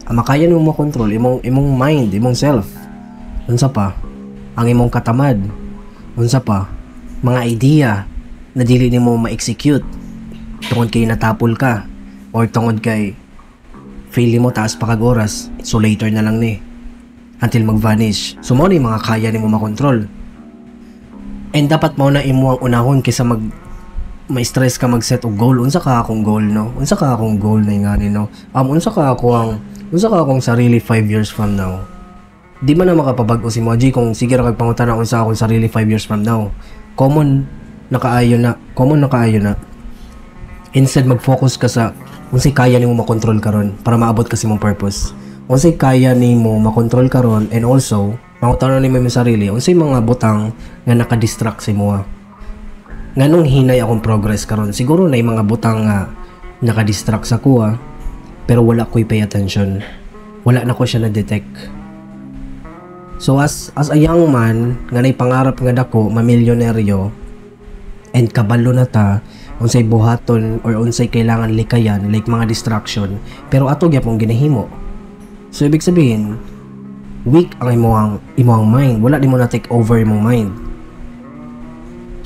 Makaya nimo makontrol imong mind, imong self. Unsa pa? Ang imong katamad. Unsa pa? Mga idea na dili nimo ma-execute tungod kay natapol ka or tungod kay fail mo taas pa kag oras, so later na lang ni until mag-vanish. So mo ni mga kaya nimo makontrol. And dapat mo na imo ang unahon kaysa ma-stress ka mag-set og goal. Unsa ka akong goal, no? Unsa ka akong goal na ingani, no? Unsa ka akong sarili 5 years from now. Di man na makapabag-o si Moji kung sige ra kag pangutana unsa akong sarili 5 years from now. Common nakaayo na. Instead mag-focus ka sa unsay kaya nimo makontrol karon para maabot ka sa imong purpose. Unsay kaya nimo makontrol karon, and also mangutana nimo imong sarili unsay mga butang nga naka-distract sa imo. Nganong hinay akong progress karon? Siguro na mga butang nga naka-distract sa kuha, pero wala ko'y pay attention. Wala na ko siya na-detect. So as a young man nga nay pangarap nga dako mamilyonaryo, and kabalo na ta unsay buhaton or unsay kailangan likayan like mga distraction, pero ato gyapon ginahimo. So ibig sabihin weak ang imong mind. Wala nimo na take over imong mind,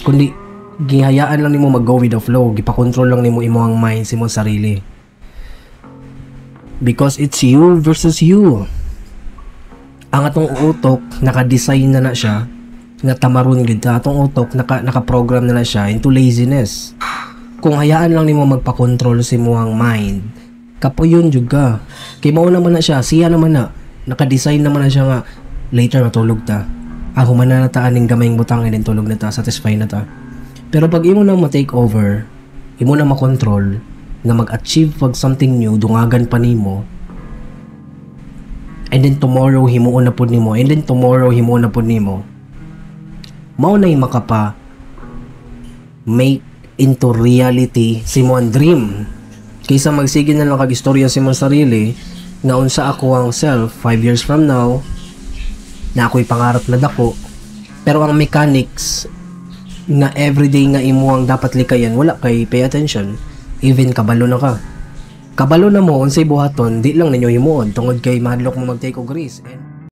kundi gihayaan lang nimo mag-go with the flow, gipa-control lang nimo imong mind sa imong sarili. Because it's you versus you. Ang atong utok naka-design na siya nga tamaron gid ta. Atong utok naka-program na siya into laziness. Kung hayaan lang nimo magpa-control sa imong mind, kapuyon jud ka. Kay mao naman na siya, siya naman na naka-design naman na siya nga later matulog ta. Human na ta aning gamayng butang and tulog na ta, satisfy na ta. Pero pag imo na ma-take over, imo na makontrol na mag-achieve pag something new, dungagan pa nimo, and then tomorrow himuon na pud nimo, and then tomorrow himuon na pud nimo, mao na yung makapa make into reality si mo ang dream, kaysa magsige na lang kag istorya si mo sarili nga unsa ako ang self 5 years from now na ako'y pangarap na dako, pero ang mechanics na everyday nga imo ang dapat likayan wala kay pay attention. Even kabalo na ka, kabalo na mo unsay buhaton, di lang ninyo himuon tungod kay madlok mo mag-take og risk. And